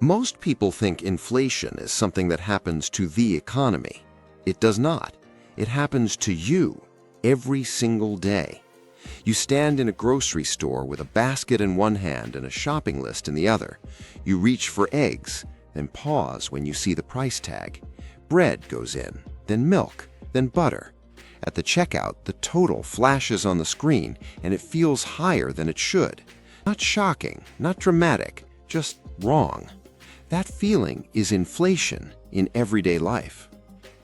Most people think inflation is something that happens to the economy. It does not. It happens to you every single day. You stand in a grocery store with a basket in one hand and a shopping list in the other. You reach for eggs, then pause when you see the price tag. Bread goes in, then milk, then butter. At the checkout, the total flashes on the screen and it feels higher than it should. Not shocking, not dramatic, just wrong. That feeling is inflation in everyday life.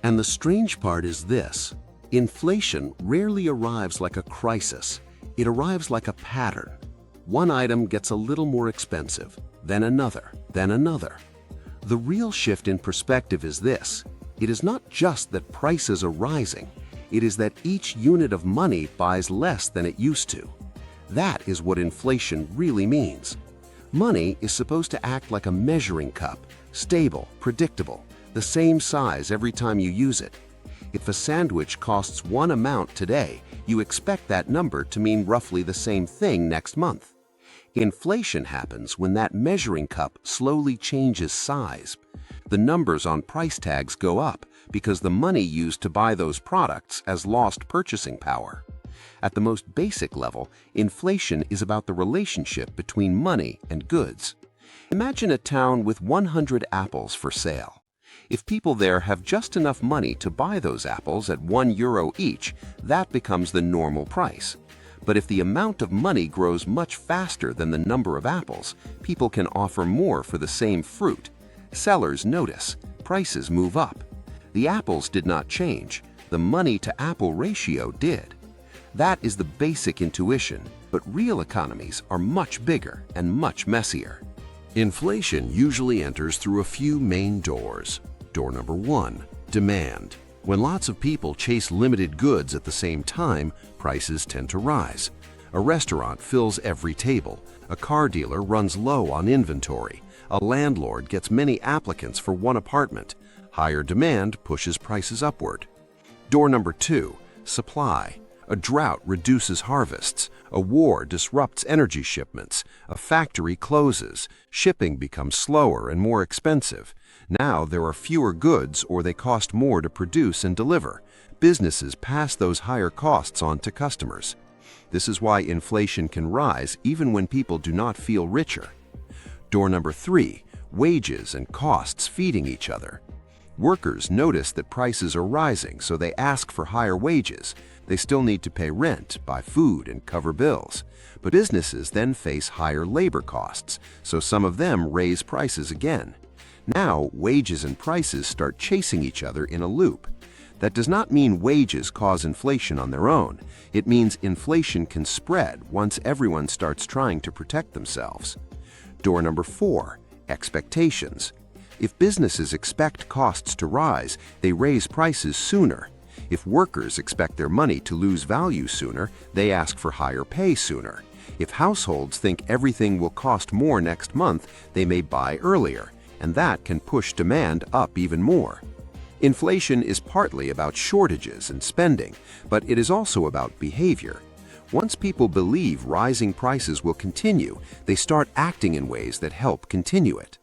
And the strange part is this: inflation rarely arrives like a crisis. It arrives like a pattern. One item gets a little more expensive, then another, then another. The real shift in perspective is this: it is not just that prices are rising, it is that each unit of money buys less than it used to. That is what inflation really means. Money is supposed to act like a measuring cup, stable, predictable, the same size every time you use it. If a sandwich costs one amount today, you expect that number to mean roughly the same thing next month. Inflation happens when that measuring cup slowly changes size. The numbers on price tags go up because the money used to buy those products has lost purchasing power. At the most basic level, inflation is about the relationship between money and goods. Imagine a town with 100 apples for sale. If people there have just enough money to buy those apples at €1 each, that becomes the normal price. But if the amount of money grows much faster than the number of apples, people can offer more for the same fruit. Sellers notice, prices move up. The apples did not change, the money-to-apple ratio did. That is the basic intuition, but real economies are much bigger and much messier. Inflation usually enters through a few main doors. Door number 1, demand. When lots of people chase limited goods at the same time, prices tend to rise. A restaurant fills every table. A car dealer runs low on inventory. A landlord gets many applicants for one apartment. Higher demand pushes prices upward. Door number 2, supply. A drought reduces harvests. A war disrupts energy shipments. A factory closes. Shipping becomes slower and more expensive. Now there are fewer goods or they cost more to produce and deliver. Businesses pass those higher costs on to customers. This is why inflation can rise even when people do not feel richer. Door number 3, wages and costs feeding each other. Workers notice that prices are rising, so they ask for higher wages. They still need to pay rent, buy food, and cover bills. But businesses then face higher labor costs, so some of them raise prices again. Now, wages and prices start chasing each other in a loop. That does not mean wages cause inflation on their own. It means inflation can spread once everyone starts trying to protect themselves. Door number 4, expectations. If businesses expect costs to rise, they raise prices sooner. If workers expect their money to lose value sooner, they ask for higher pay sooner. If households think everything will cost more next month, they may buy earlier, and that can push demand up even more. Inflation is partly about shortages and spending, but it is also about behavior. Once people believe rising prices will continue, they start acting in ways that help continue it.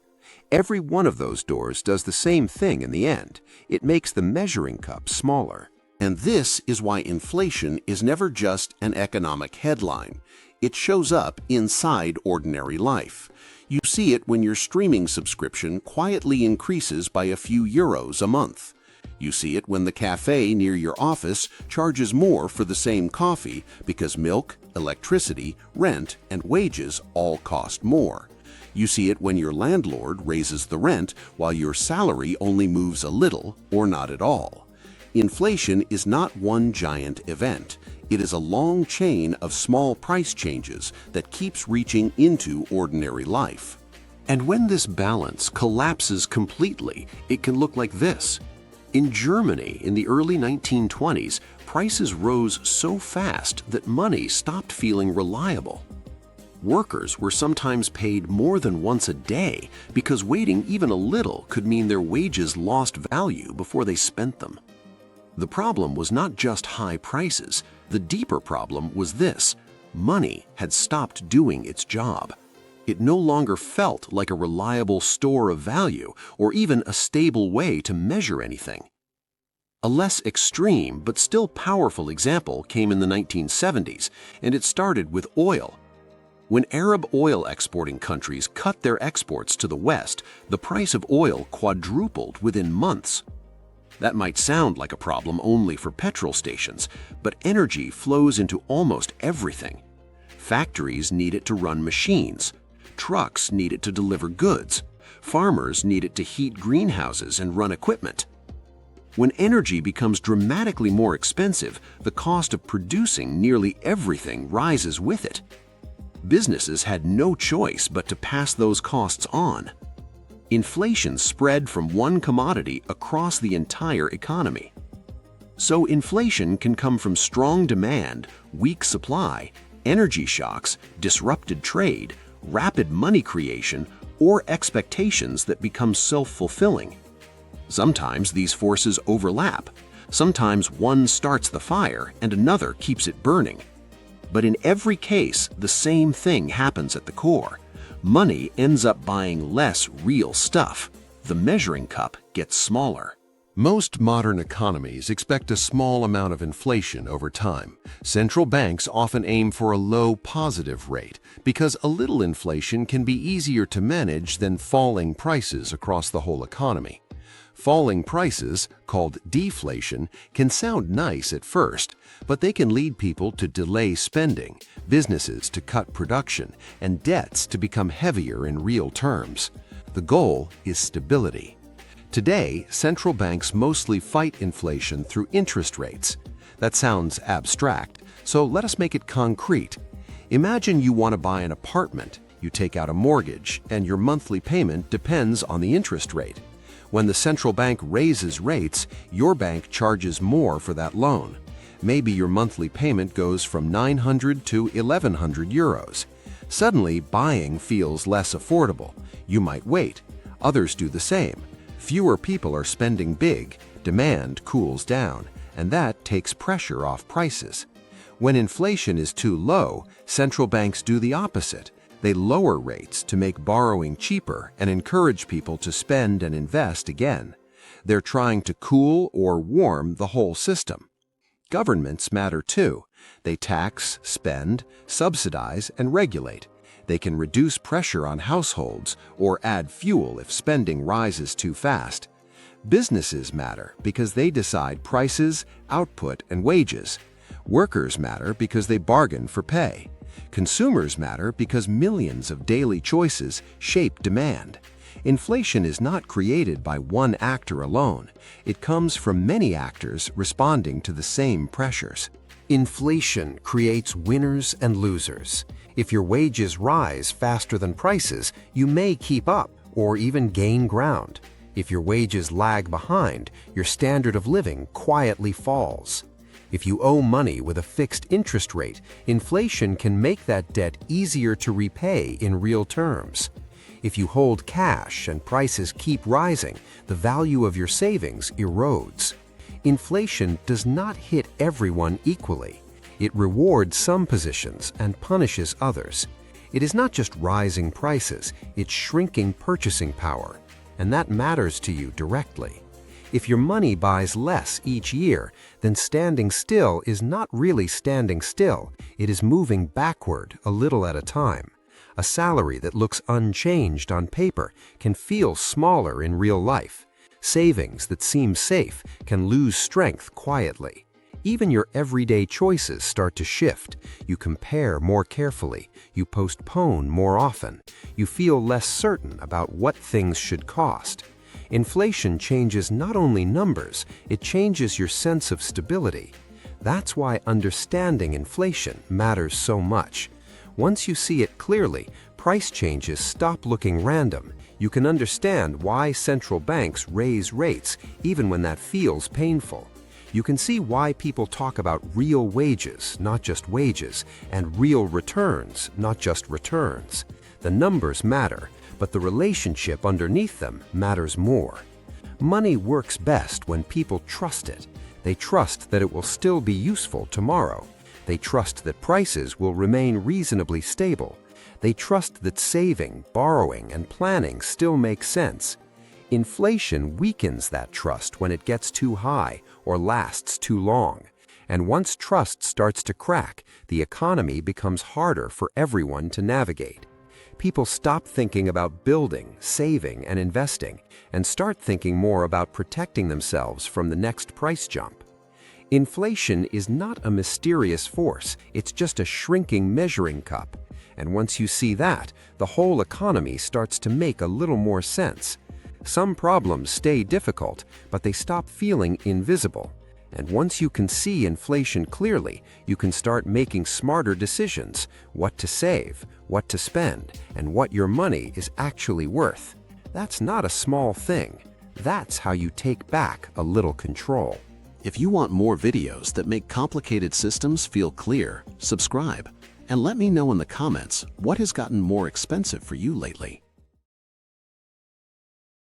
Every one of those doors does the same thing in the end. It makes the measuring cup smaller. And this is why inflation is never just an economic headline. It shows up inside ordinary life. You see it when your streaming subscription quietly increases by a few euros a month. You see it when the cafe near your office charges more for the same coffee because milk, electricity, rent, and wages all cost more. You see it when your landlord raises the rent while your salary only moves a little or not at all. Inflation is not one giant event. It is a long chain of small price changes that keeps reaching into ordinary life. And when this balance collapses completely, it can look like this. In Germany in the early 1920s, prices rose so fast that money stopped feeling reliable. Workers were sometimes paid more than once a day because waiting even a little could mean their wages lost value before they spent them. The problem was not just high prices. The deeper problem was this: money had stopped doing its job. It no longer felt like a reliable store of value or even a stable way to measure anything. A less extreme but still powerful example came in the 1970s, and it started with oil. When Arab oil exporting countries cut their exports to the West, the price of oil quadrupled within months. That might sound like a problem only for petrol stations, but energy flows into almost everything. Factories need it to run machines. Trucks need it to deliver goods. Farmers need it to heat greenhouses and run equipment. When energy becomes dramatically more expensive, the cost of producing nearly everything rises with it. Businesses had no choice but to pass those costs on. Inflation spread from one commodity across the entire economy. So inflation can come from strong demand, weak supply, energy shocks, disrupted trade, rapid money creation, or expectations that become self-fulfilling. Sometimes these forces overlap. Sometimes one starts the fire and another keeps it burning. But in every case, the same thing happens at the core. Money ends up buying less real stuff. The measuring cup gets smaller. Most modern economies expect a small amount of inflation over time. Central banks often aim for a low positive rate because a little inflation can be easier to manage than falling prices across the whole economy. Falling prices, called deflation, can sound nice at first, but they can lead people to delay spending, businesses to cut production, and debts to become heavier in real terms. The goal is stability. Today, central banks mostly fight inflation through interest rates. That sounds abstract, so let us make it concrete. Imagine you want to buy an apartment, you take out a mortgage, and your monthly payment depends on the interest rate. When the central bank raises rates, your bank charges more for that loan. Maybe your monthly payment goes from 900 to 1,100 euros. Suddenly, buying feels less affordable. You might wait. Others do the same. Fewer people are spending big, demand cools down, and that takes pressure off prices. When inflation is too low, central banks do the opposite. They lower rates to make borrowing cheaper and encourage people to spend and invest again. They're trying to cool or warm the whole system. Governments matter too. They tax, spend, subsidize, and regulate. They can reduce pressure on households or add fuel if spending rises too fast. Businesses matter because they decide prices, output, and wages. Workers matter because they bargain for pay. Consumers matter because millions of daily choices shape demand. Inflation is not created by one actor alone. It comes from many actors responding to the same pressures. Inflation creates winners and losers. If your wages rise faster than prices, you may keep up or even gain ground. If your wages lag behind, your standard of living quietly falls. If you owe money with a fixed interest rate, inflation can make that debt easier to repay in real terms. If you hold cash and prices keep rising, the value of your savings erodes. Inflation does not hit everyone equally. It rewards some positions and punishes others. It is not just rising prices, it's shrinking purchasing power, and that matters to you directly. If your money buys less each year, then standing still is not really standing still. It is moving backward a little at a time. A salary that looks unchanged on paper can feel smaller in real life. Savings that seem safe can lose strength quietly. Even your everyday choices start to shift. You compare more carefully. You postpone more often. You feel less certain about what things should cost. Inflation changes not only numbers, it changes your sense of stability. That's why understanding inflation matters so much. Once you see it clearly, price changes stop looking random. You can understand why central banks raise rates even when that feels painful. You can see why people talk about real wages, not just wages, and real returns, not just returns. The numbers matter, but the relationship underneath them matters more. Money works best when people trust it. They trust that it will still be useful tomorrow. They trust that prices will remain reasonably stable. They trust that saving, borrowing, and planning still make sense. Inflation weakens that trust when it gets too high or lasts too long. And once trust starts to crack, the economy becomes harder for everyone to navigate. People stop thinking about building, saving, and investing, and start thinking more about protecting themselves from the next price jump. Inflation is not a mysterious force, it's just a shrinking measuring cup. And once you see that, the whole economy starts to make a little more sense. Some problems stay difficult, but they stop feeling invisible. And once you can see inflation clearly, you can start making smarter decisions, what to save, what to spend, and what your money is actually worth. That's not a small thing. That's how you take back a little control. If you want more videos that make complicated systems feel clear, subscribe and let me know in the comments what has gotten more expensive for you lately.